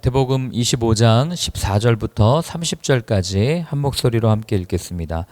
마태복음 25장 14절부터 30절까지 한 목소리로 함께 읽겠습니다.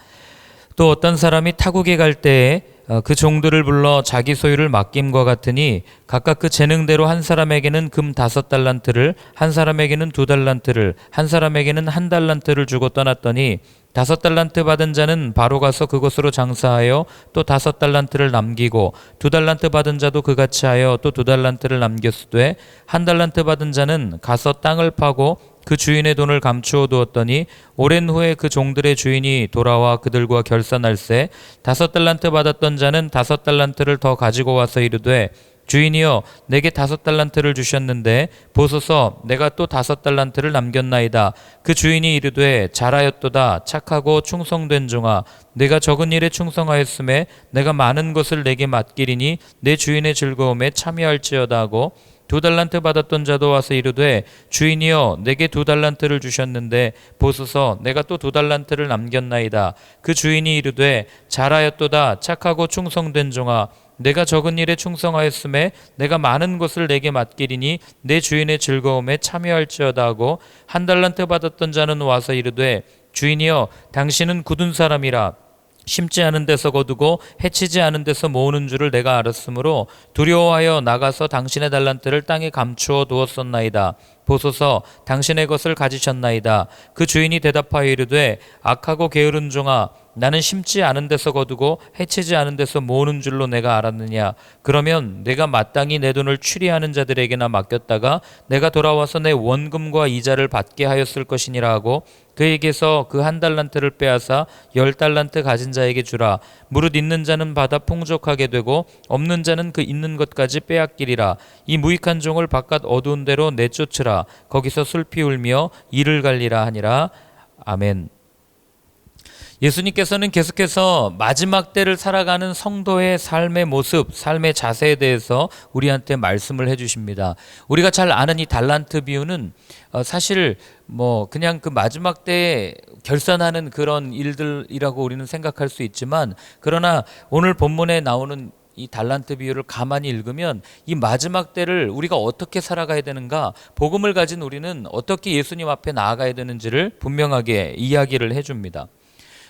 또 어떤 사람이 타국에 갈 때에 그 종들을 불러 자기 소유를 맡김과 같으니 각각 그 재능대로 한 사람에게는 금 5달란트를, 한 사람에게는 2달란트를, 한 사람에게는 1달란트를 주고 떠났더니 5달란트 받은 자는 바로 가서 그곳으로 장사하여 또 5달란트를 남기고 2달란트 받은 자도 그같이 하여 또 2달란트를 남겼으되 1달란트 받은 자는 가서 땅을 파고 그 주인의 돈을 감추어 두었더니 오랜 후에 그 종들의 주인이 돌아와 그들과 결산할세 5달란트 받았던 자는 5달란트를 더 가지고 와서 이르되 주인이여 내게 5달란트를 주셨는데 보소서 내가 또 5달란트를 남겼나이다. 그 주인이 이르되 잘하였도다 착하고 충성된 종아 내가 적은 일에 충성하였음에 내가 많은 것을 내게 맡기리니 내 주인의 즐거움에 참여할지어다 하고 2달란트 받았던 자도 와서 이르되 주인이여 내게 2달란트를 주셨는데 보소서 내가 또 2달란트를 남겼나이다. 그 주인이 이르되 잘하였도다 착하고 충성된 종아 내가 적은 일에 충성하였음에 내가 많은 것을 내게 맡기리니 내 주인의 즐거움에 참여할지어다 하고 1달란트 받았던 자는 와서 이르되 주인이여 당신은 굳은 사람이라 심지 않은 데서 거두고 해치지 않은 데서 모으는 줄을 내가 알았으므로 두려워하여 나가서 당신의 달란트를 땅에 감추어 두었었나이다. 보소서 당신의 것을 가지셨나이다. 그 주인이 대답하여 이르되 악하고 게으른 종아 나는 심지 않은 데서 거두고 해치지 않은 데서 모으는 줄로 내가 알았느냐. 그러면 내가 마땅히 내 돈을 추리하는 자들에게나 맡겼다가 내가 돌아와서 내 원금과 이자를 받게 하였을 것이니라 하고 그에게서 그 1달란트를 빼앗아 10달란트 가진 자에게 주라. 무릇 있는 자는 받아 풍족하게 되고 없는 자는 그 있는 것까지 빼앗기리라. 이 무익한 종을 바깥 어두운 데로 내쫓으라. 거기서 슬피 울며 이를 갈리라 하니라. 아멘. 예수님께서는 계속해서 마지막 때를 살아가는 성도의 삶의 모습, 삶의 자세에 대해서 우리한테 말씀을 해주십니다. 우리가 잘 아는 이 달란트 비유는 사실 그냥 그 마지막 때에 결산하는 그런 일들이라고 우리는 생각할 수 있지만 그러나 오늘 본문에 나오는 이 달란트 비유를 가만히 읽으면 이 마지막 때를 우리가 어떻게 살아가야 되는가, 복음을 가진 우리는 어떻게 예수님 앞에 나아가야 되는지를 분명하게 이야기를 해줍니다.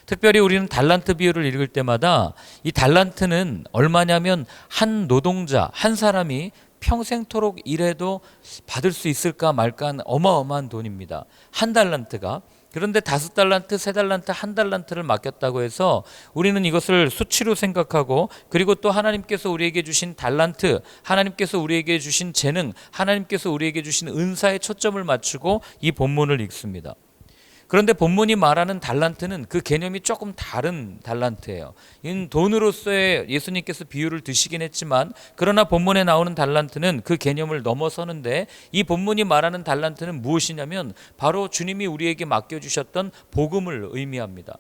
특별히 우리는 달란트 비유를 읽을 때마다 이 달란트는 얼마냐면 한 노동자, 한 사람이 평생토록 일해도 받을 수 있을까 말까 한 어마어마한 돈입니다. 1달란트가. 그런데 5달란트, 3달란트, 1달란트를 맡겼다고 해서 우리는 이것을 수치로 생각하고 그리고 또 하나님께서 우리에게 주신 달란트, 하나님께서 우리에게 주신 재능, 하나님께서 우리에게 주신 은사에 초점을 맞추고 이 본문을 읽습니다. 그런데 본문이 말하는 달란트는 그 개념이 조금 다른 달란트예요. 이는 돈으로서의 예수님께서 비유를 드시긴 했지만 그러나 본문에 나오는 달란트는 그 개념을 넘어서는데 이 본문이 말하는 달란트는 무엇이냐면 바로 주님이 우리에게 맡겨주셨던 복음을 의미합니다.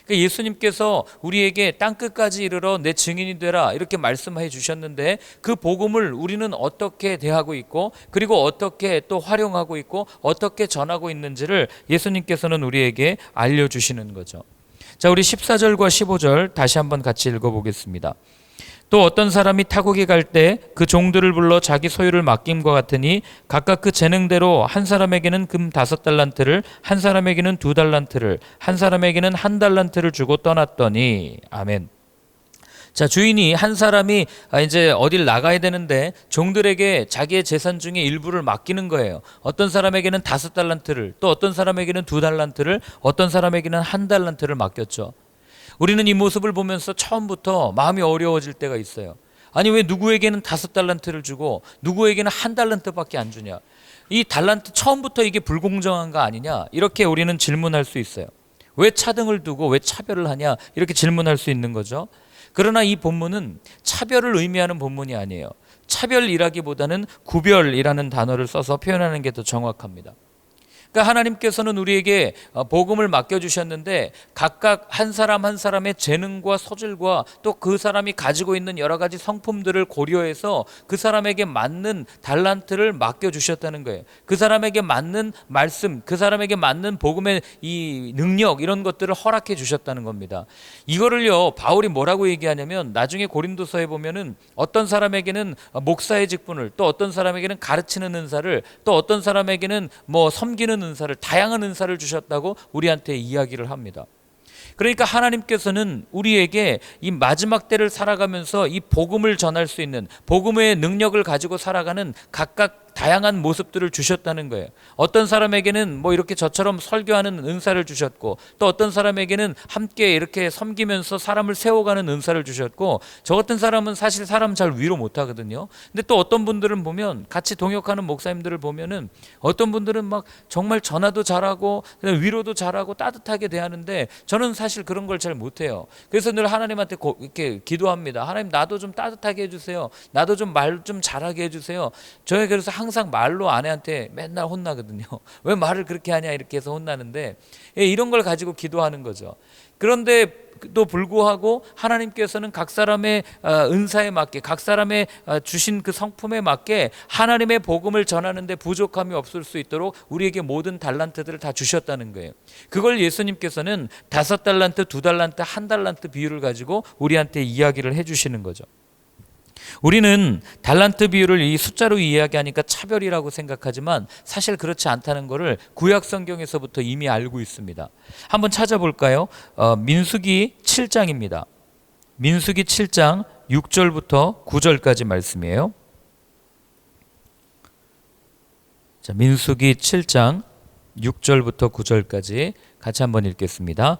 그러니까 예수님께서 우리에게 땅끝까지 이르러 내 증인이 되라 이렇게 말씀해 주셨는데 그 복음을 우리는 어떻게 대하고 있고 그리고 어떻게 또 활용하고 있고 어떻게 전하고 있는지를 예수님께서는 우리에게 알려주시는 거죠. 자, 우리 14절과 15절 다시 한번 같이 읽어보겠습니다. 또 어떤 사람이 타국에 갈 때 그 종들을 불러 자기 소유를 맡김과 같으니 각각 그 재능대로 한 사람에게는 금 5달란트를, 한 사람에게는 2달란트를, 한 사람에게는 1달란트를 주고 떠났더니. 아멘. 자, 주인이 한 사람이 이제 어딜 나가야 되는데 종들에게 자기의 재산 중에 일부를 맡기는 거예요. 어떤 사람에게는 5달란트를, 또 어떤 사람에게는 2달란트를, 어떤 사람에게는 1달란트를 맡겼죠. 우리는 이 모습을 보면서 처음부터 마음이 어려워질 때가 있어요. 아니 왜 누구에게는 5달란트를 주고 누구에게는 1달란트밖에 안 주냐. 이 달란트 처음부터 이게 불공정한 거 아니냐. 이렇게 우리는 질문할 수 있어요. 왜 차등을 두고 왜 차별을 하냐. 이렇게 질문할 수 있는 거죠. 그러나 이 본문은 차별을 의미하는 본문이 아니에요. 차별이라기보다는 구별이라는 단어를 써서 표현하는 게 더 정확합니다. 그러니까 하나님께서는 우리에게 복음을 맡겨주셨는데 각각 한 사람 한 사람의 재능과 소질과 또 그 사람이 가지고 있는 여러 가지 성품들을 고려해서 그 사람에게 맞는 달란트를 맡겨주셨다는 거예요. 그 사람에게 맞는 말씀, 그 사람에게 맞는 복음의 이 능력, 이런 것들을 허락해 주셨다는 겁니다. 이거를요, 바울이 뭐라고 얘기하냐면 나중에 고린도서에 보면은 어떤 사람에게는 목사의 직분을, 또 어떤 사람에게는 가르치는 은사를, 또 어떤 사람에게는 뭐 섬기는 은사를, 다양한 은사를 주셨다고 우리한테 이야기를 합니다. 그러니까 하나님께서는 우리에게 이 마지막 때를 살아가면서 이 복음을 전할 수 있는, 복음의 능력을 가지고 살아가는 각각 다양한 모습들을 주셨다는 거예요. 어떤 사람에게는 뭐 이렇게 저처럼 설교하는 은사를 주셨고, 또 어떤 사람에게는 함께 이렇게 섬기면서 사람을 세워가는 은사를 주셨고, 저 같은 사람은 사실 사람 잘 위로 못하거든요. 근데 또 어떤 분들은 보면, 같이 동역하는 목사님들을 보면은 어떤 분들은 막 정말 전화도 잘하고 위로도 잘하고 따뜻하게 대하는데 저는 사실 그런 걸 잘 못해요. 그래서 늘 하나님한테 이렇게 기도합니다. 하나님, 나도 좀 따뜻하게 해주세요. 나도 좀 말 좀 잘하게 해주세요. 저희 그래서 항상 말로 아내한테 맨날 혼나거든요. 왜 말을 그렇게 하냐 이렇게 해서 혼나는데, 이런 걸 가지고 기도하는 거죠. 그런데 또 불구하고 하나님께서는 각 사람의 은사에 맞게, 각 사람의 주신 그 성품에 맞게 하나님의 복음을 전하는데 부족함이 없을 수 있도록 우리에게 모든 달란트들을 다 주셨다는 거예요. 그걸 예수님께서는 5달란트, 2달란트, 1달란트 비율을 가지고 우리한테 이야기를 해주시는 거죠. 우리는 달란트 비율을 이 숫자로 이야기하니까 차별이라고 생각하지만 사실 그렇지 않다는 것을 구약 성경에서부터 이미 알고 있습니다. 한번 찾아볼까요? 민수기 7장입니다. 민수기 7장 6절부터 9절까지 말씀이에요. 자, 민수기 7장 6절부터 9절까지 같이 한번 읽겠습니다.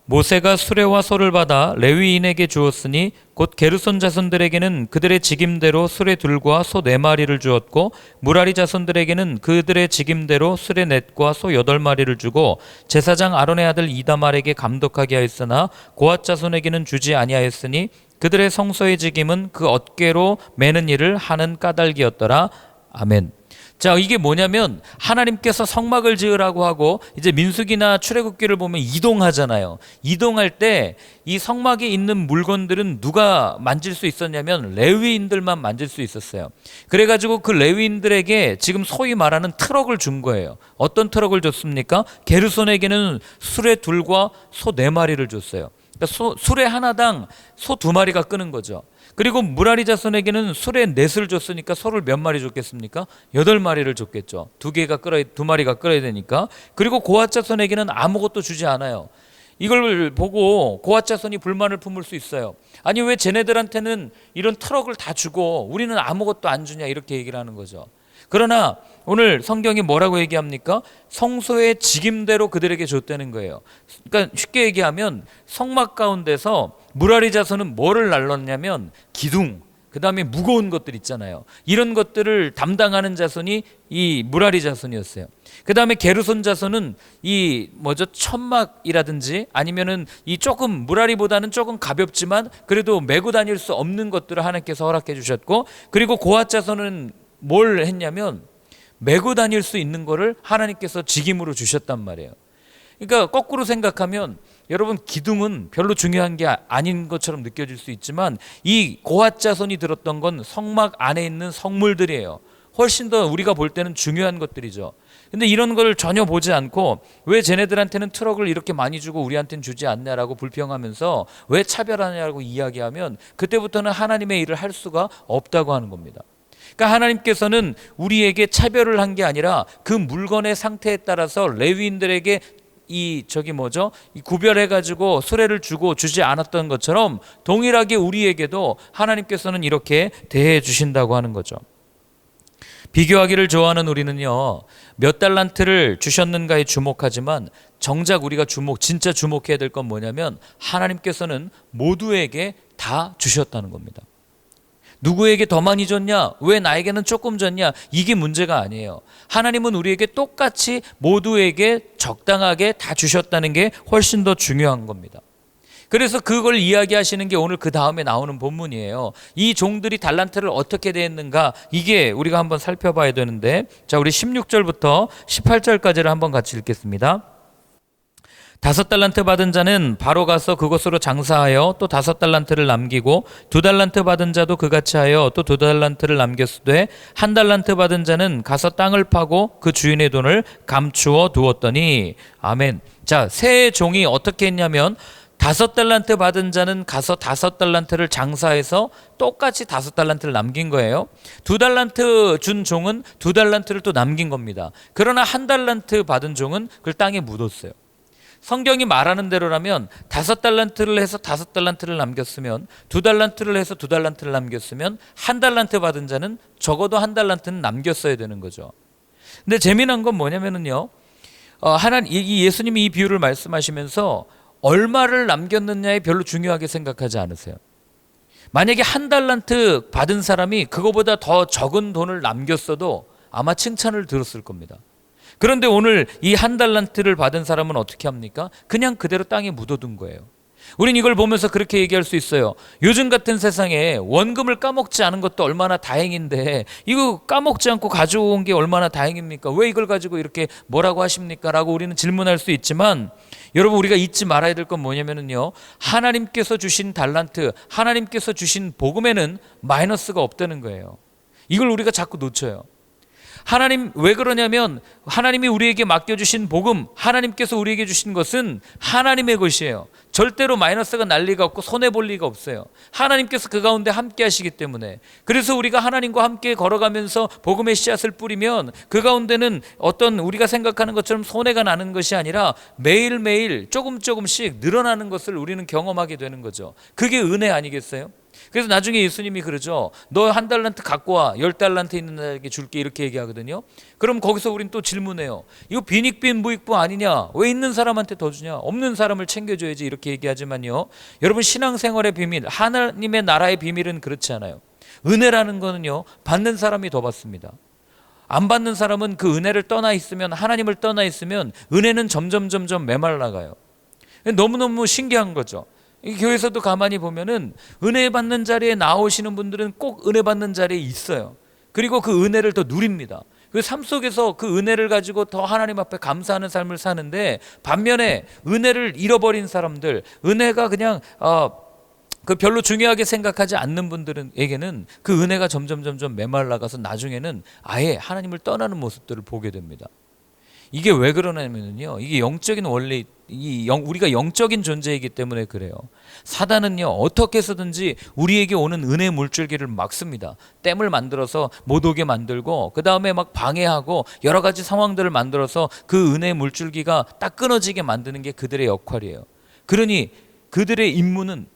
모세가 수레와 소를 받아 레위인에게 주었으니 곧 게르손 자손들에게는 그들의 직임대로 수레 둘과 소 4마리를 주었고 무라리 자손들에게는 그들의 직임대로 수레 넷과 소 8마리를 주고 제사장 아론의 아들 이다말에게 감독하게 하였으나 고앗 자손에게는 주지 아니하였으니 그들의 성소의 직임은 그 어깨로 매는 일을 하는 까닭이었더라. 아멘. 자, 이게 뭐냐면 하나님께서 성막을 지으라고 하고 이제 민수기나 출애굽기를 보면 이동하잖아요. 이동할 때 이 성막에 있는 물건들은 누가 만질 수 있었냐면 레위인들만 만질 수 있었어요. 그래가지고 그 레위인들에게 지금 소위 말하는 트럭을 준 거예요. 어떤 트럭을 줬습니까? 게르손에게는 수레 둘과 소 4마리를 줬어요. 그러니까 수레 하나당 소 2마리가 끄는 거죠. 그리고 무라리 자손에게는 수레 넷을 줬으니까 소를 몇 마리 줬겠습니까? 8마리를 줬겠죠. 2마리가 끌어야 되니까. 그리고 고앗 자손에게는 아무것도 주지 않아요. 이걸 보고 고앗 자손이 불만을 품을 수 있어요. 아니, 왜 쟤네들한테는 이런 트럭을 다 주고 우리는 아무것도 안 주냐, 이렇게 얘기를 하는 거죠. 그러나 오늘 성경이 뭐라고 얘기합니까? 성소의 직임대로 그들에게 줬다는 거예요. 그러니까 쉽게 얘기하면 성막 가운데서 무라리 자손은 뭐를 날랐냐면 기둥, 그 다음에 무거운 것들 있잖아요. 이런 것들을 담당하는 자손이 이 무라리 자손이었어요. 그 다음에 게르손 자손은 이 천막이라든지 아니면은 이 조금 무라리보다는 조금 가볍지만 그래도 메고 다닐 수 없는 것들을 하나님께서 허락해 주셨고, 그리고 고앗 자손은 뭘 했냐면 메고 다닐 수 있는 거를 하나님께서 직임으로 주셨단 말이에요. 그러니까 거꾸로 생각하면 여러분, 기둥은 별로 중요한 게 아닌 것처럼 느껴질 수 있지만 이 고앗 자손이 들었던 건 성막 안에 있는 성물들이에요. 훨씬 더 우리가 볼 때는 중요한 것들이죠. 근데 이런 걸 전혀 보지 않고 왜 쟤네들한테는 트럭을 이렇게 많이 주고 우리한테는 주지 않냐라고 불평하면서 왜 차별하냐라고 이야기하면 그때부터는 하나님의 일을 할 수가 없다고 하는 겁니다. 그러니까 하나님께서는 우리에게 차별을 한 게 아니라 그 물건의 상태에 따라서 레위인들에게 이 구별해가지고 수레를 주고 주지 않았던 것처럼 동일하게 우리에게도 하나님께서는 이렇게 대해 주신다고 하는 거죠. 비교하기를 좋아하는 우리는요, 몇 달란트를 주셨는가에 주목하지만 정작 우리가 진짜 주목해야 될 건 뭐냐면 하나님께서는 모두에게 다 주셨다는 겁니다. 누구에게 더 많이 줬냐? 왜 나에게는 조금 줬냐? 이게 문제가 아니에요. 하나님은 우리에게 똑같이 모두에게 적당하게 다 주셨다는 게 훨씬 더 중요한 겁니다. 그래서 그걸 이야기하시는 게 오늘 그 다음에 나오는 본문이에요. 이 종들이 달란트를 어떻게 대했는가, 이게 우리가 한번 살펴봐야 되는데, 자, 우리 16절부터 18절까지를 한번 같이 읽겠습니다. 5달란트 받은 자는 바로 가서 그것으로 장사하여 또 5달란트를 남기고 2달란트 받은 자도 그같이 하여 또 2달란트를 남겼으되 1달란트 받은 자는 가서 땅을 파고 그 주인의 돈을 감추어 두었더니. 아멘. 자, 세 종이 어떻게 했냐면 5달란트 받은 자는 가서 5달란트를 장사해서 똑같이 5달란트를 남긴 거예요. 2달란트 준 종은 2달란트를 또 남긴 겁니다. 그러나 1달란트 받은 종은 그걸 땅에 묻었어요. 성경이 말하는 대로라면 5달란트를 해서 5달란트를 남겼으면, 2달란트를 해서 2달란트를 남겼으면 1달란트 받은 자는 적어도 1달란트는 남겼어야 되는 거죠. 근데 재미난 건 뭐냐면은요, 이 예수님이 이 비유를 말씀하시면서 얼마를 남겼느냐에 별로 중요하게 생각하지 않으세요. 만약에 1달란트 받은 사람이 그거보다 더 적은 돈을 남겼어도 아마 칭찬을 들었을 겁니다. 그런데 오늘 이 1달란트를 받은 사람은 어떻게 합니까? 그냥 그대로 땅에 묻어둔 거예요. 우린 이걸 보면서 그렇게 얘기할 수 있어요. 요즘 같은 세상에 원금을 까먹지 않은 것도 얼마나 다행인데 이거 까먹지 않고 가져온 게 얼마나 다행입니까? 왜 이걸 가지고 이렇게 뭐라고 하십니까? 라고 우리는 질문할 수 있지만, 여러분, 우리가 잊지 말아야 될 건 뭐냐면요, 하나님께서 주신 달란트, 하나님께서 주신 복음에는 마이너스가 없다는 거예요. 이걸 우리가 자꾸 놓쳐요. 하나님, 왜 그러냐면 하나님이 우리에게 맡겨주신 복음, 하나님께서 우리에게 주신 것은 하나님의 것이에요. 절대로 마이너스가 날 리가 없고 손해볼 리가 없어요. 하나님께서 그 가운데 함께 하시기 때문에. 그래서 우리가 하나님과 함께 걸어가면서 복음의 씨앗을 뿌리면 그 가운데는 어떤 우리가 생각하는 것처럼 손해가 나는 것이 아니라 매일매일 조금씩 늘어나는 것을 우리는 경험하게 되는 거죠. 그게 은혜 아니겠어요? 그래서 나중에 예수님이 그러죠. 너 1달란트 갖고 와, 10달란트 있는 자에게 줄게, 이렇게 얘기하거든요. 그럼 거기서 우린 또 질문해요. 이거 빈익빈 무익부 아니냐? 왜 있는 사람한테 더 주냐? 없는 사람을 챙겨줘야지, 이렇게 얘기하지만요, 여러분, 신앙생활의 비밀, 하나님의 나라의 비밀은 그렇지 않아요. 은혜라는 거는요, 받는 사람이 더 받습니다. 안 받는 사람은 그 은혜를 떠나 있으면, 하나님을 떠나 있으면 은혜는 점점 메말라가요. 너무너무 신기한 거죠. 이 교회에서도 가만히 보면은 은혜 받는 자리에 나오시는 분들은 꼭 은혜 받는 자리에 있어요. 그리고 그 은혜를 더 누립니다. 그 삶 속에서 그 은혜를 가지고 더 하나님 앞에 감사하는 삶을 사는데, 반면에 은혜를 잃어버린 사람들, 은혜가 그냥 그 별로 중요하게 생각하지 않는 분들에게는 그 은혜가 점점 메말라가서 나중에는 아예 하나님을 떠나는 모습들을 보게 됩니다. 이게 왜 그러냐면요, 이게 영적인 원리, 우리가 영적인 존재이기 때문에 그래요. 사단은요, 어떻게 해서든지 우리에게 오는 은혜 물줄기를 막습니다. 댐을 만들어서 못 오게 만들고, 그 다음에 막 방해하고 여러 가지 상황들을 만들어서 그 은혜 물줄기가 딱 끊어지게 만드는 게 그들의 역할이에요. 그러니 그들의 임무는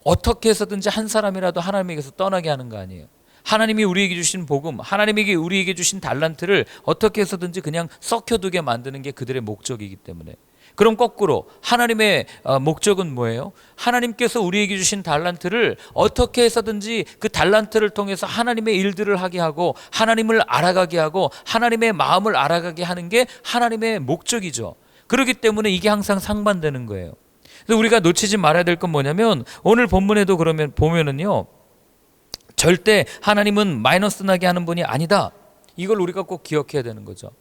어떻게 해서든지 한 사람이라도 하나님에게서 떠나게 하는 거 아니에요. 하나님이 우리에게 주신 복음, 하나님에게 우리에게 주신 달란트를 어떻게 해서든지 그냥 썩혀두게 만드는 게 그들의 목적이기 때문에. 그럼 거꾸로 하나님의 목적은 뭐예요? 하나님께서 우리에게 주신 달란트를 어떻게 해서든지 그 달란트를 통해서 하나님의 일들을 하게 하고, 하나님을 알아가게 하고, 하나님의 마음을 알아가게 하는 게 하나님의 목적이죠. 그렇기 때문에 이게 항상 상반되는 거예요. 그래서 우리가 놓치지 말아야 될 건 뭐냐면, 오늘 본문에도 그러면 보면은요, 절대 하나님은 마이너스 나게 하는 분이 아니다. 이걸 우리가 꼭 기억해야 되는 거죠.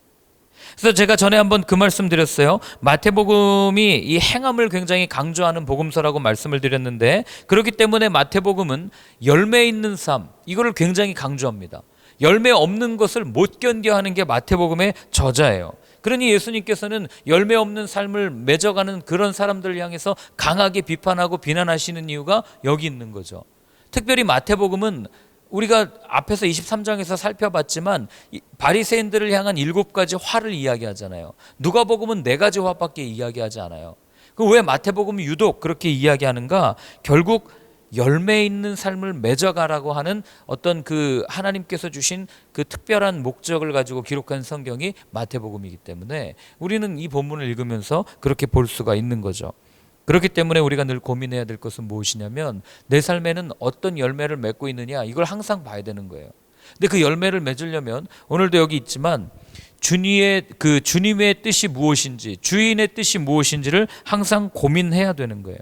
그래서 제가 전에 한번 그 말씀 드렸어요. 마태복음이 이 행함을 굉장히 강조하는 복음서라고 말씀을 드렸는데, 그렇기 때문에 마태복음은 열매 있는 삶, 이거를 굉장히 강조합니다. 열매 없는 것을 못 견뎌 하는 게 마태복음의 저자예요. 그러니 예수님께서는 열매 없는 삶을 맺어가는 그런 사람들을 향해서 강하게 비판하고 비난하시는 이유가 여기 있는 거죠. 특별히 마태복음은 우리가 앞에서 23장에서 살펴봤지만 바리새인들을 향한 7가지 화를 이야기하잖아요. 누가복음은 4가지 화밖에 이야기하지 않아요. 왜 마태복음이 유독 그렇게 이야기하는가? 결국 열매 있는 삶을 맺어가라고 하는 어떤 그 하나님께서 주신 그 특별한 목적을 가지고 기록한 성경이 마태복음이기 때문에 우리는 이 본문을 읽으면서 그렇게 볼 수가 있는 거죠. 그렇기 때문에 우리가 늘 고민해야 될 것은 무엇이냐면, 내 삶에는 어떤 열매를 맺고 있느냐, 이걸 항상 봐야 되는 거예요. 근데 그 열매를 맺으려면 오늘도 여기 있지만 주님의 뜻이 무엇인지, 주인의 뜻이 무엇인지를 항상 고민해야 되는 거예요.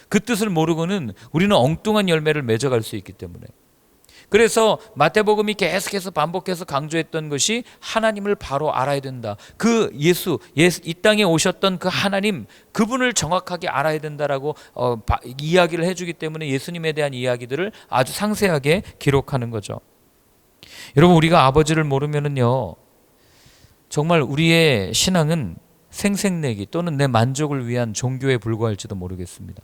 그 뜻을 모르고는 우리는 엉뚱한 열매를 맺어갈 수 있기 때문에. 그래서 마태복음이 계속해서 반복해서 강조했던 것이 하나님을 바로 알아야 된다. 그 예수 이 땅에 오셨던 그 하나님, 그분을 정확하게 알아야 된다라고 이야기를 해주기 때문에 예수님에 대한 이야기들을 아주 상세하게 기록하는 거죠. 여러분, 우리가 아버지를 모르면은요, 정말 우리의 신앙은 생색내기 또는 내 만족을 위한 종교에 불과할지도 모르겠습니다.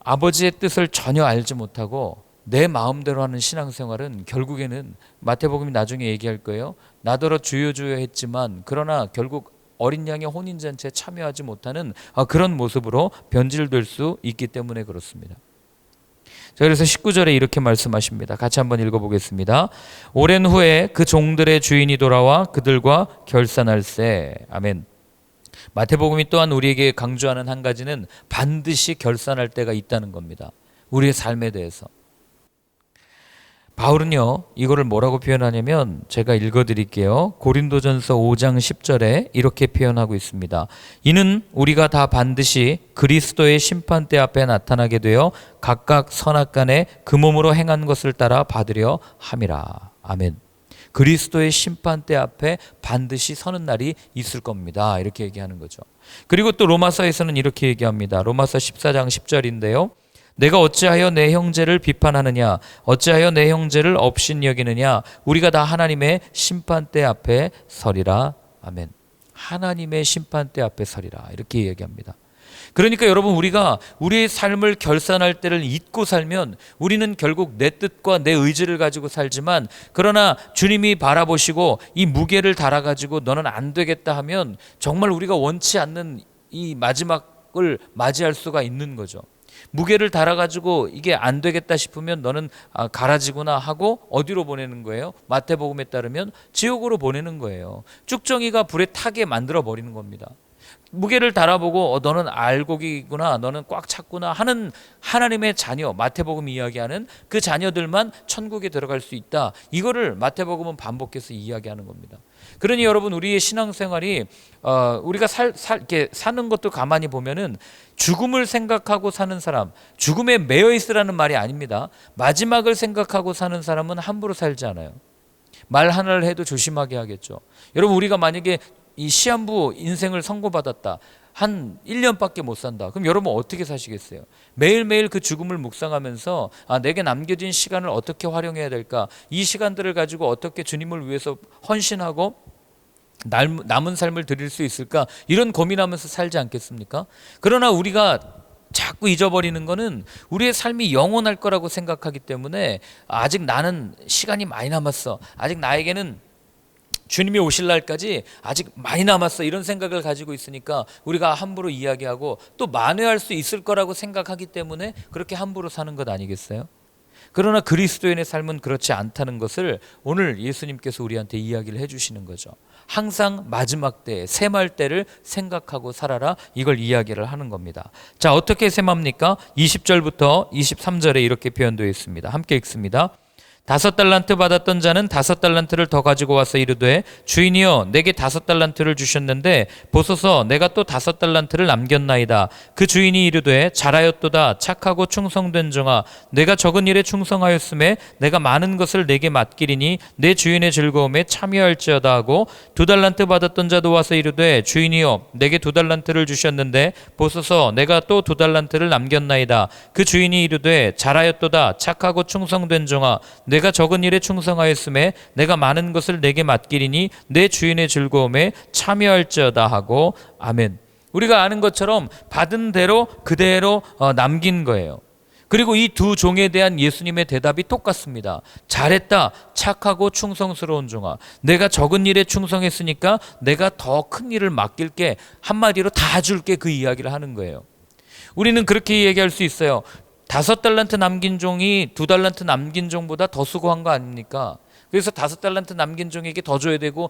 아버지의 뜻을 전혀 알지 못하고 내 마음대로 하는 신앙생활은 결국에는 마태복음이 나중에 얘기할 거예요. 나더러 주여 주여 했지만 그러나 결국 어린 양의 혼인잔치에 참여하지 못하는 그런 모습으로 변질될 수 있기 때문에 그렇습니다. 자, 그래서 19절에 이렇게 말씀하십니다. 같이 한번 읽어보겠습니다. 오랜 후에 그 종들의 주인이 돌아와 그들과 결산할세. 아멘. 마태복음이 또한 우리에게 강조하는 한 가지는 반드시 결산할 때가 있다는 겁니다. 우리의 삶에 대해서. 바울은요, 이거를 뭐라고 표현하냐면 제가 읽어드릴게요. 고린도전서 5장 10절에 이렇게 표현하고 있습니다. 이는 우리가 다 반드시 그리스도의 심판대 앞에 나타나게 되어 각각 선악간에 그 몸으로 행한 것을 따라 받으려 함이라. 아멘. 그리스도의 심판대 앞에 반드시 서는 날이 있을 겁니다. 이렇게 얘기하는 거죠. 그리고 또 로마서에서는 이렇게 얘기합니다. 로마서 14장 10절인데요. 내가 어찌하여 내 형제를 비판하느냐, 어찌하여 내 형제를 업신여기느냐, 우리가 다 하나님의 심판대 앞에 서리라. 아멘. 하나님의 심판대 앞에 서리라, 이렇게 얘기합니다. 그러니까 여러분, 우리가 우리의 삶을 결산할 때를 잊고 살면 우리는 결국 내 뜻과 내 의지를 가지고 살지만, 그러나 주님이 바라보시고 이 무게를 달아가지고 너는 안 되겠다 하면 정말 우리가 원치 않는 이 마지막을 맞이할 수가 있는 거죠. 무게를 달아가지고 이게 안 되겠다 싶으면 너는 가라지구나 하고 어디로 보내는 거예요? 마태복음에 따르면 지옥으로 보내는 거예요. 쭉정이가 불에 타게 만들어 버리는 겁니다. 무게를 달아보고 너는 알곡이구나, 너는 꽉 찼구나 하는 하나님의 자녀, 마태복음이 이야기하는 그 자녀들만 천국에 들어갈 수 있다. 이거를 마태복음은 반복해서 이야기하는 겁니다. 그러니 여러분, 우리의 신앙생활이 우리가 이렇게 사는 것도 가만히 보면은 죽음을 생각하고 사는 사람, 죽음에 매여 있으라는 말이 아닙니다. 마지막을 생각하고 사는 사람은 함부로 살지 않아요. 말 하나를 해도 조심하게 하겠죠. 여러분, 우리가 만약에 이 시한부 인생을 선고받았다, 한 1년밖에 못 산다, 그럼 여러분 어떻게 사시겠어요? 매일매일 그 죽음을 묵상하면서 내게 남겨진 시간을 어떻게 활용해야 될까, 이 시간들을 가지고 어떻게 주님을 위해서 헌신하고 남은 삶을 드릴 수 있을까, 이런 고민하면서 살지 않겠습니까? 그러나 우리가 자꾸 잊어버리는 거는 우리의 삶이 영원할 거라고 생각하기 때문에 아직 나는 시간이 많이 남았어, 아직 나에게는 주님이 오실 날까지 아직 많이 남았어, 이런 생각을 가지고 있으니까 우리가 함부로 이야기하고 또 만회할 수 있을 거라고 생각하기 때문에 그렇게 함부로 사는 것 아니겠어요? 그러나 그리스도인의 삶은 그렇지 않다는 것을 오늘 예수님께서 우리한테 이야기를 해주시는 거죠. 항상 마지막 때, 셈할 때를 생각하고 살아라, 이걸 이야기를 하는 겁니다. 자, 어떻게 셈합니까? 20절부터 23절에 이렇게 표현되어 있습니다. 함께 읽습니다. 5달란트 받았던 자는 5달란트를 더 가지고 와서 이르되, 주인이여, 내게 5달란트를 주셨는데 보소서, 내가 또 5달란트를 남겼나이다. 그 주인이 이르되, 잘하였도다, 착하고 충성된 종아, 내가 적은 일에 충성하였음에 내가 많은 것을 내게 맡기리니 내 주인의 즐거움에 참여할지어다 하고, 2달란트 받았던 자도 와서 이르되, 주인이여, 내게 2달란트를 주셨는데 보소서, 내가 또 2달란트를 남겼나이다. 그 주인이 이르되, 잘하였도다, 착하고 충성된 종아, 내가 적은 일에 충성하였음에 내가 많은 것을 내게 맡기리니 내 주인의 즐거움에 참여할지어다 하고. 아멘. 우리가 아는 것처럼 받은 대로 그대로 남긴 거예요. 그리고 이 두 종에 대한 예수님의 대답이 똑같습니다. 잘했다, 착하고 충성스러운 종아, 내가 적은 일에 충성했으니까 내가 더 큰 일을 맡길게, 한마디로 다 줄게, 그 이야기를 하는 거예요. 우리는 그렇게 얘기할 수 있어요. 5달란트 남긴 종이 2달란트 남긴 종보다 더 수고한 거 아닙니까? 그래서 5달란트 남긴 종에게 더 줘야 되고,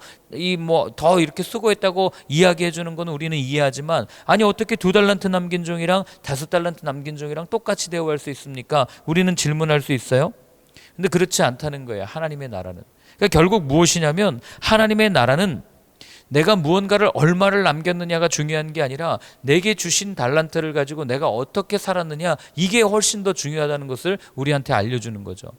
더 이렇게 수고했다고 이야기해 주는 건 우리는 이해하지만, 아니 어떻게 2달란트 남긴 종이랑 5달란트 남긴 종이랑 똑같이 대우할 수 있습니까? 우리는 질문할 수 있어요. 근데 그렇지 않다는 거예요. 하나님의 나라는. 그러니까 결국 무엇이냐면, 하나님의 나라는 내가 무언가를 얼마를 남겼느냐가 중요한 게 아니라 내게 주신 달란트를 가지고 내가 어떻게 살았느냐, 이게 훨씬 더 중요하다는 것을 우리한테 알려주는 거죠.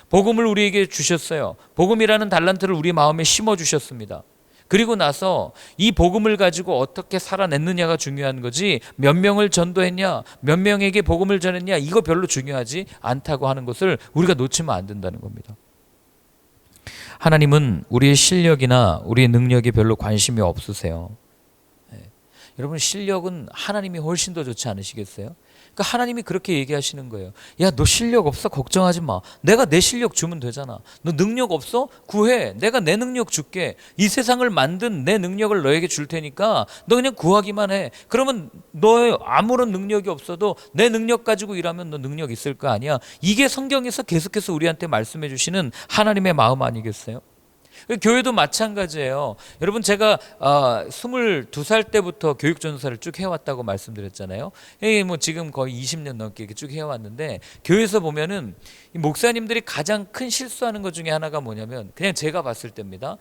복음을 우리에게 주셨어요. 복음이라는 달란트를 우리 마음에 심어 주셨습니다. 그리고 나서 이 복음을 가지고 어떻게 살아냈느냐가 중요한 거지, 몇 명을 전도했냐, 몇 명에게 복음을 전했냐, 이거 별로 중요하지 않다고 하는 것을 우리가 놓치면 안 된다는 겁니다. 하나님은 우리의 실력이나 우리의 능력에 별로 관심이 없으세요. 여러분, 실력은 하나님이 훨씬 더 좋지 않으시겠어요? 그러니까 하나님이 그렇게 얘기하시는 거예요. 야, 너 실력 없어? 걱정하지 마. 내가 내 실력 주면 되잖아. 너 능력 없어? 구해. 내가 내 능력 줄게. 이 세상을 만든 내 능력을 너에게 줄 테니까 너 그냥 구하기만 해. 그러면 너 아무런 능력이 없어도 내 능력 가지고 일하면 너 능력 있을 거 아니야. 이게 성경에서 계속해서 우리한테 말씀해 주시는 하나님의 마음 아니겠어요? 교회도 마찬가지예요. 여러분, 제가 22살 때부터 교육전도사를 쭉 해왔다고 말씀드렸잖아요. 뭐 지금 거의 20년 넘게 쭉 해왔는데, 교회에서 보면은 목사님들이 가장 큰 실수하는 것 중에 하나가 뭐냐면, 그냥 제가 봤을 때입니다.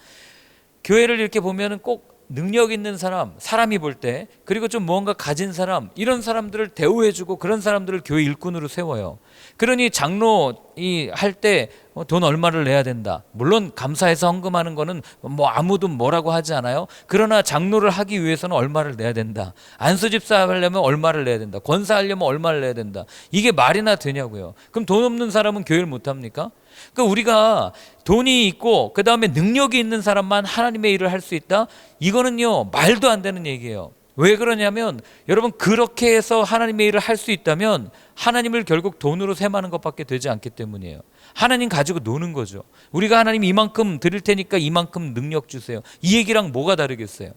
교회를 이렇게 보면은 꼭 능력 있는 사람이 볼 때, 그리고 좀 무언가 가진 사람, 이런 사람들을 대우해주고 그런 사람들을 교회 일꾼으로 세워요. 그러니 장로 할 때 돈 얼마를 내야 된다. 물론 감사해서 헌금하는 거는 뭐 아무도 뭐라고 하지 않아요. 그러나 장로를 하기 위해서는 얼마를 내야 된다. 안수집사 하려면 얼마를 내야 된다. 권사하려면 얼마를 내야 된다. 이게 말이나 되냐고요. 그럼 돈 없는 사람은 교회를 못 합니까? 그러니까 우리가 돈이 있고 그 다음에 능력이 있는 사람만 하나님의 일을 할 수 있다? 이거는요, 말도 안 되는 얘기예요. 왜 그러냐면, 여러분, 그렇게 해서 하나님의 일을 할 수 있다면 하나님을 결국 돈으로 셈하는 것밖에 되지 않기 때문이에요. 하나님 가지고 노는 거죠. 우리가 하나님 이만큼 드릴 테니까 이만큼 능력 주세요. 이 얘기랑 뭐가 다르겠어요?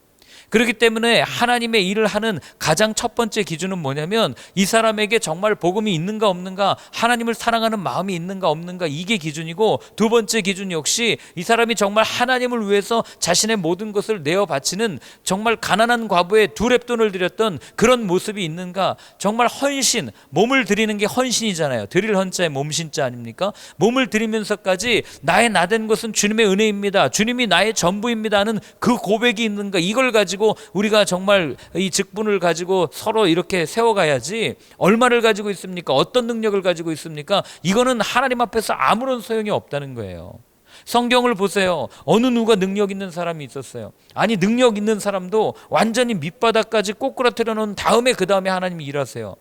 그렇기 때문에 하나님의 일을 하는 가장 첫 번째 기준은 뭐냐면, 이 사람에게 정말 복음이 있는가 없는가, 하나님을 사랑하는 마음이 있는가 없는가, 이게 기준이고, 두 번째 기준 역시 이 사람이 정말 하나님을 위해서 자신의 모든 것을 내어 바치는, 정말 가난한 과부에 2렙돈을 드렸던 그런 모습이 있는가, 정말 헌신, 몸을 드리는 게 헌신이잖아요. 드릴 헌자에 몸신자 아닙니까? 몸을 드리면서까지 나의 나된 것은 주님의 은혜입니다, 주님이 나의 전부입니다 하는 그 고백이 있는가, 이걸 가지고 우리가 정말 이 직분을 가지고 서로 이렇게 세워가야지, 얼마를 가지고 있습니까? 어떤 능력을 가지고 있습니까? 이거는 하나님 앞에서 아무런 소용이 없다는 거예요. 성경을 보세요. 어느 누가 능력 있는 사람이 있었어요? 아니, 능력 있는 사람도 완전히 밑바닥까지 꼬꾸라뜨려 놓은 다음에 그 다음에 하나님이 일하세요.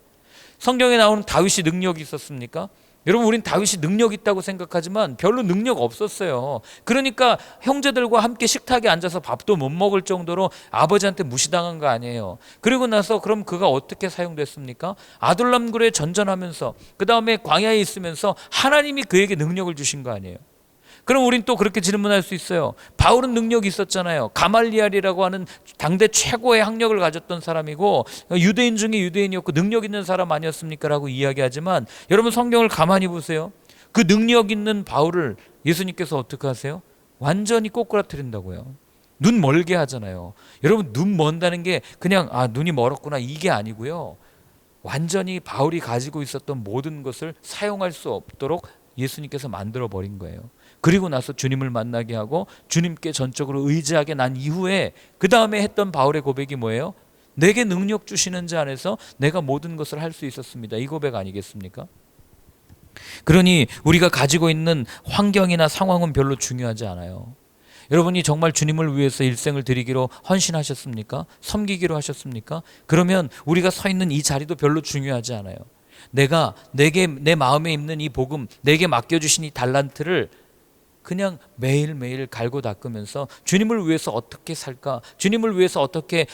성경에 나오는 다윗이 능력이 있었습니까? 여러분, 우린 다윗이 능력 있다고 생각하지만 별로 능력 없었어요. 그러니까 형제들과 함께 식탁에 앉아서 밥도 못 먹을 정도로 아버지한테 무시당한 거 아니에요. 그리고 나서 그럼 그가 어떻게 사용됐습니까? 아둘람굴에 전전하면서, 그 다음에 광야에 있으면서 하나님이 그에게 능력을 주신 거 아니에요. 그럼 우린 또 그렇게 질문할 수 있어요. 바울은 능력이 있었잖아요. 가말리알이라고 하는 당대 최고의 학력을 가졌던 사람이고 유대인 중에 유대인이었고 능력 있는 사람 아니었습니까? 라고 이야기하지만, 여러분, 성경을 가만히 보세요. 그 능력 있는 바울을 예수님께서 어떻게 하세요? 완전히 꼬꾸라뜨린다고요. 눈 멀게 하잖아요. 여러분, 눈 먼다는 게 그냥 눈이 멀었구나, 이게 아니고요. 완전히 바울이 가지고 있었던 모든 것을 사용할 수 없도록 예수님께서 만들어 버린 거예요. 그리고 나서 주님을 만나게 하고 주님께 전적으로 의지하게 난 이후에 그 다음에 했던 바울의 고백이 뭐예요? 내게 능력 주시는 자 안에서 내가 모든 것을 할 수 있었습니다. 이 고백 아니겠습니까? 그러니 우리가 가지고 있는 환경이나 상황은 별로 중요하지 않아요. 여러분이 정말 주님을 위해서 일생을 드리기로 헌신하셨습니까? 섬기기로 하셨습니까? 그러면 우리가 서 있는 이 자리도 별로 중요하지 않아요. 내 마음에 있는 이 복음, 내게 맡겨주신 이 달란트를 그냥 매일매일 갈고 닦으면서 주님을 위해서 어떻게 살까, 주님을 위해서 어떻게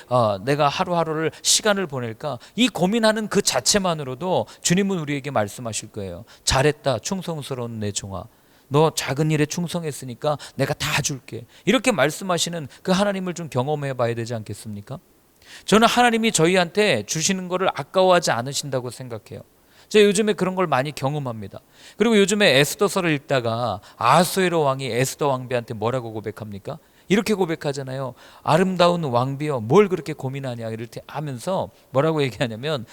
내가 하루하루를 시간을 보낼까, 이 고민하는 그 자체만으로도 주님은 우리에게 말씀하실 거예요. 잘했다, 충성스러운 내 종아, 너 작은 일에 충성했으니까 내가 다 줄게, 이렇게 말씀하시는 그 하나님을 좀 경험해 봐야 되지 않겠습니까? 저는 하나님이 저희한테 주시는 거를 아까워하지 않으신다고 생각해요. 제가 요즘에 그런 걸 많이 경험합니다. 그리고 요즘에 에스더서를 읽다가 아하수에로 왕이 에스더 왕비한테 뭐라고 고백합니까? 이렇게 고백하잖아요. 아름다운 왕비여, 뭘 그렇게 고민하냐, 이렇게 하면서 뭐라고 얘기하냐면,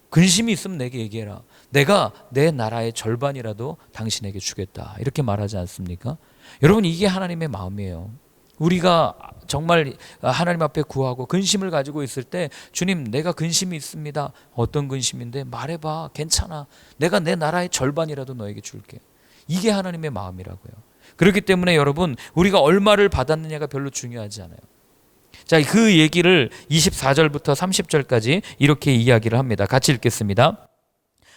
근심이 있으면 내게 얘기해라. 내가 내 나라의 절반이라도 당신에게 주겠다, 이렇게 말하지 않습니까? 여러분, 이게 하나님의 마음이에요. 우리가 정말 하나님 앞에 구하고 근심을 가지고 있을 때 주님 내가 근심이 있습니다. 어떤 근심인데 말해봐. 괜찮아. 내가 내 나라의 절반이라도 너에게 줄게. 이게 하나님의 마음이라고요. 그렇기 때문에 여러분 우리가 얼마를 받았느냐가 별로 중요하지 않아요. 자, 그 얘기를 24절부터 30절까지 이렇게 이야기를 합니다. 같이 읽겠습니다.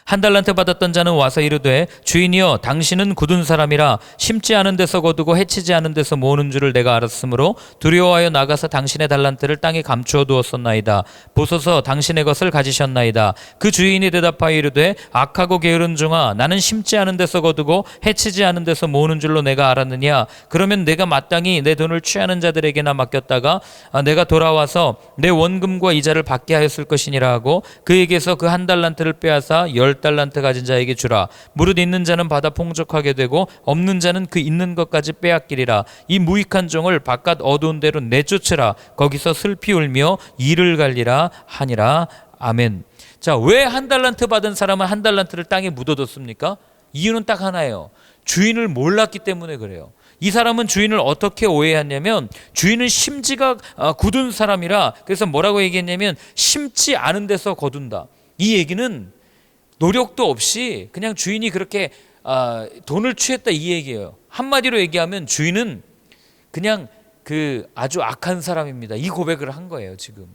한 달란트 받았던 자는 와서 이르되 주인이여 당신은 굳은 사람이라 심지 않은 데서 거두고 해치지 않은 데서 모으는 줄을 내가 알았으므로 두려워하여 나가서 당신의 달란트를 땅에 감추어 두었었나이다. 보소서 당신의 것을 가지셨나이다. 그 주인이 대답하여 이르되 악하고 게으른 종아 나는 심지 않은 데서 거두고 해치지 않은 데서 모으는 줄로 내가 알았느냐. 그러면 내가 마땅히 내 돈을 취하는 자들에게나 맡겼다가 내가 돌아와서 내 원금과 이자를 받게 하였을 것이니라 하고 그에게서 그 한 달란트를 빼앗아 10달란트 가진 자에게 주라. 무릇 있는 자는 받아 풍족하게 되고 없는 자는 그 있는 것까지 빼앗기리라. 이 무익한 종을 바깥 어두운 데로 내쫓으라. 거기서 슬피 울며 이를 갈리라 하니라. 아멘. 자, 왜 한 달란트 받은 사람은 한 달란트를 땅에 묻어뒀습니까? 이유는 딱 하나예요. 주인을 몰랐기 때문에 그래요. 이 사람은 주인을 어떻게 오해했냐면 주인은 심지가 굳은 사람이라 그래서 뭐라고 얘기했냐면 심지 않은 데서 거둔다. 이 얘기는 노력도 없이 그냥 주인이 그렇게 돈을 취했다 이 얘기예요. 한마디로 얘기하면 주인은 그냥 그 아주 악한 사람입니다. 이 고백을 한 거예요 지금.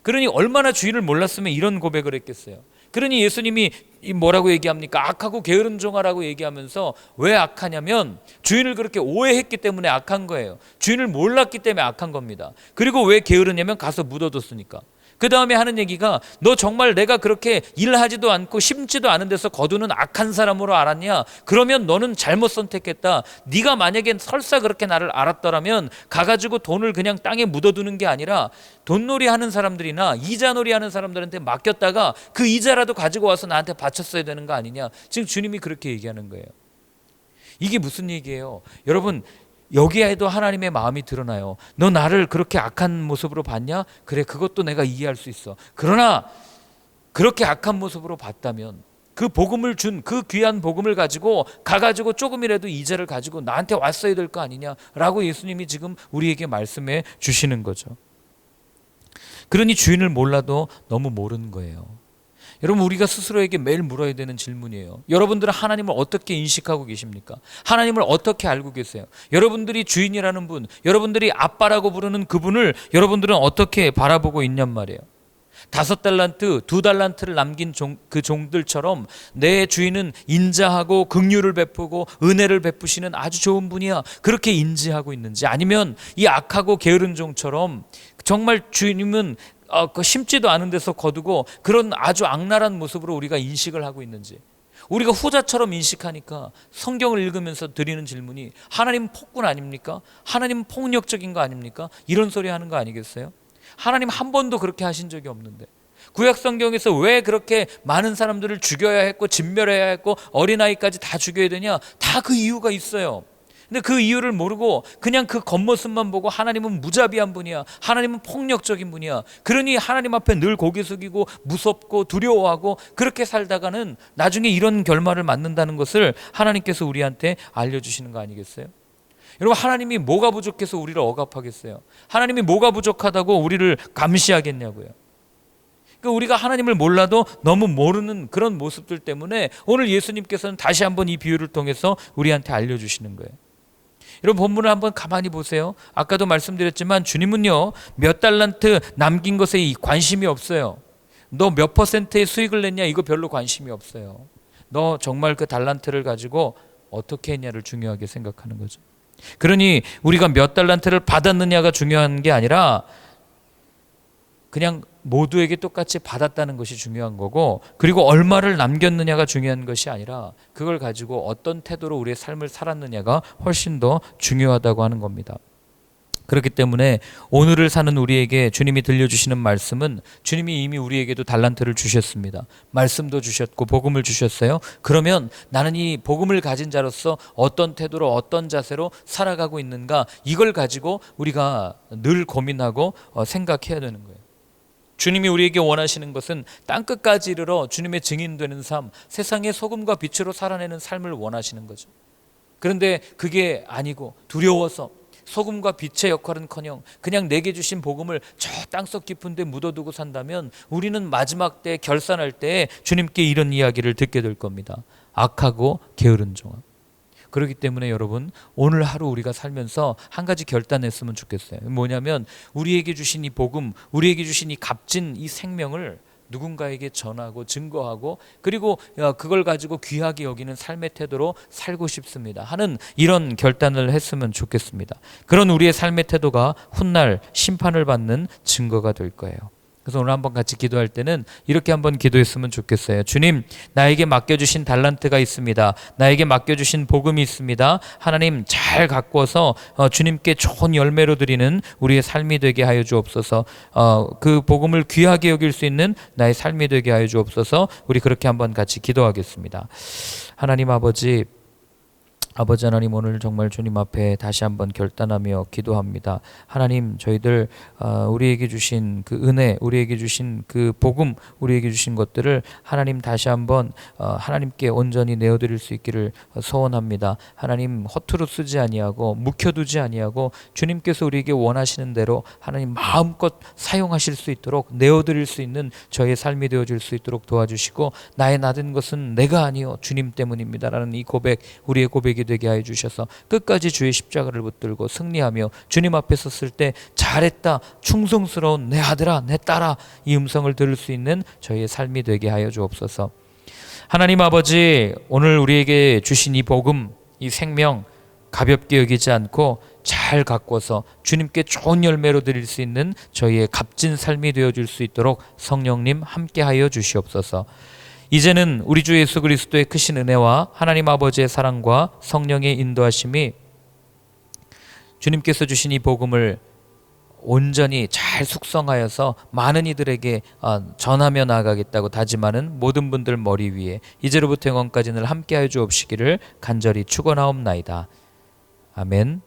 그러니 얼마나 주인을 몰랐으면 이런 고백을 했겠어요. 그러니 예수님이 뭐라고 얘기합니까? 악하고 게으른 종아라고 얘기하면서 왜 악하냐면 주인을 그렇게 오해했기 때문에 악한 거예요. 주인을 몰랐기 때문에 악한 겁니다. 그리고 왜 게으르냐면 가서 묻어뒀으니까. 그 다음에 하는 얘기가 너 정말 내가 그렇게 일하지도 않고 심지도 않은 데서 거두는 악한 사람으로 알았냐? 그러면 너는 잘못 선택했다. 네가 만약에 설사 그렇게 나를 알았더라면 가가지고 돈을 그냥 땅에 묻어두는 게 아니라 돈놀이 하는 사람들이나 이자놀이 하는 사람들한테 맡겼다가 그 이자라도 가지고 와서 나한테 바쳤어야 되는 거 아니냐? 지금 주님이 그렇게 얘기하는 거예요. 이게 무슨 얘기예요? 여러분 여기에도 하나님의 마음이 드러나요. 너 나를 그렇게 악한 모습으로 봤냐? 그래, 그것도 내가 이해할 수 있어. 그러나 그렇게 악한 모습으로 봤다면 그 복음을 준 그 귀한 복음을 가지고 가가지고 조금이라도 이자를 가지고 나한테 왔어야 될 거 아니냐라고 예수님이 지금 우리에게 말씀해 주시는 거죠. 그러니 주인을 몰라도 너무 모르는 거예요. 여러분 우리가 스스로에게 매일 물어야 되는 질문이에요. 여러분들은 하나님을 어떻게 인식하고 계십니까? 하나님을 어떻게 알고 계세요? 여러분들이 주인이라는 분, 여러분들이 아빠라고 부르는 그분을 여러분들은 어떻게 바라보고 있냔 말이에요. 5달란트, 2달란트를 남긴 그 종들처럼 내 주인은 인자하고 긍휼을 베푸고 은혜를 베푸시는 아주 좋은 분이야. 그렇게 인지하고 있는지, 아니면 이 악하고 게으른 종처럼 정말 주님은 그 심지도 않은 데서 거두고 그런 아주 악랄한 모습으로 우리가 인식을 하고 있는지. 우리가 후자처럼 인식하니까 성경을 읽으면서 드리는 질문이 하나님 폭군 아닙니까? 하나님 폭력적인 거 아닙니까? 이런 소리 하는 거 아니겠어요? 하나님 한 번도 그렇게 하신 적이 없는데 구약 성경에서 왜 그렇게 많은 사람들을 죽여야 했고 진멸해야 했고 어린아이까지 다 죽여야 되냐? 다 그 이유가 있어요. 근데 그 이유를 모르고 그냥 그 겉모습만 보고 하나님은 무자비한 분이야, 하나님은 폭력적인 분이야, 그러니 하나님 앞에 늘 고개 숙이고 무섭고 두려워하고 그렇게 살다가는 나중에 이런 결말을 맞는다는 것을 하나님께서 우리한테 알려주시는 거 아니겠어요? 여러분 하나님이 뭐가 부족해서 우리를 억압하겠어요? 하나님이 뭐가 부족하다고 우리를 감시하겠냐고요? 그러니까 우리가 하나님을 몰라도 너무 모르는 그런 모습들 때문에 오늘 예수님께서는 다시 한번 이 비유를 통해서 우리한테 알려주시는 거예요. 여러분 본문을 한번 가만히 보세요. 아까도 말씀드렸지만 주님은요 몇 달란트 남긴 것에 관심이 없어요. 너 몇 퍼센트의 수익을 냈냐 이거 별로 관심이 없어요. 너 정말 그 달란트를 가지고 어떻게 했냐를 중요하게 생각하는 거죠. 그러니 우리가 몇 달란트를 받았느냐가 중요한 게 아니라 그냥 모두에게 똑같이 받았다는 것이 중요한 거고, 그리고 얼마를 남겼느냐가 중요한 것이 아니라 그걸 가지고 어떤 태도로 우리의 삶을 살았느냐가 훨씬 더 중요하다고 하는 겁니다. 그렇기 때문에 오늘을 사는 우리에게 주님이 들려주시는 말씀은 주님이 이미 우리에게도 달란트를 주셨습니다. 말씀도 주셨고 복음을 주셨어요. 그러면 나는 이 복음을 가진 자로서 어떤 태도로 어떤 자세로 살아가고 있는가, 이걸 가지고 우리가 늘 고민하고 생각해야 되는 거예요. 주님이 우리에게 원하시는 것은 땅끝까지 이르러 주님의 증인되는 삶, 세상의 소금과 빛으로 살아내는 삶을 원하시는 거죠. 그런데 그게 아니고 두려워서 소금과 빛의 역할은커녕 그냥 내게 주신 복음을 저 땅속 깊은 데 묻어두고 산다면 우리는 마지막 때 결산할 때 주님께 이런 이야기를 듣게 될 겁니다. 악하고 게으른 종아. 그렇기 때문에 여러분, 오늘 하루 우리가 살면서 한 가지 결단했으면 좋겠어요. 뭐냐면 우리에게 주신 이 복음, 우리에게 주신 이 값진 이 생명을 누군가에게 전하고 증거하고 그리고 그걸 가지고 귀하게 여기는 삶의 태도로 살고 싶습니다 하는 이런 결단을 했으면 좋겠습니다. 그런 우리의 삶의 태도가 훗날 심판을 받는 증거가 될 거예요. 그래서 오늘 한번 같이 기도할 때는 이렇게 한번 기도했으면 좋겠어요. 주님, 나에게 맡겨주신 달란트가 있습니다. 나에게 맡겨주신 복음이 있습니다. 하나님, 잘 가꾸어서 주님께 좋은 열매로 드리는 우리의 삶이 되게 하여 주옵소서. 그 복음을 귀하게 여길 수 있는 나의 삶이 되게 하여 주옵소서. 우리 그렇게 한번 같이 기도하겠습니다. 하나님 아버지 하나님, 오늘 정말 주님 앞에 다시 한번 결단하며 기도합니다. 하나님, 저희들 우리에게 주신 그 은혜, 우리에게 주신 그 복음, 우리에게 주신 것들을 하나님 다시 한번 하나님께 온전히 내어드릴 수 있기를 소원합니다. 하나님, 허투루 쓰지 아니하고 묵혀두지 아니하고 주님께서 우리에게 원하시는 대로 하나님 마음껏 사용하실 수 있도록 내어드릴 수 있는 저의 삶이 되어질 수 있도록 도와주시고, 나의 나된 것은 내가 아니요 주님 때문입니다 라는 이 고백, 우리의 고백이 되게 하여 주셔서 끝까지 주의 십자가를 붙들고 승리하며 주님 앞에 섰을 때 잘했다, 충성스러운 내 아들아, 내 딸아, 이 음성을 들을 수 있는 저희의 삶이 되게 하여 주옵소서. 하나님 아버지, 오늘 우리에게 주신 이 복음, 이 생명 가볍게 여기지 않고 잘 가꿔서 주님께 좋은 열매로 드릴 수 있는 저희의 값진 삶이 되어줄 수 있도록 성령님 함께하여 주시옵소서. 이제는 우리 주 예수 그리스도의 크신 은혜와 하나님 아버지의 사랑과 성령의 인도하심이 주님께서 주신 이 복음을 온전히 잘 숙성하여서 많은 이들에게 전하며 나아가겠다고 다짐하는 모든 분들 머리 위에 이제로부터 영원까지 늘 함께하여 주옵시기를 간절히 축원하옵나이다. 아멘.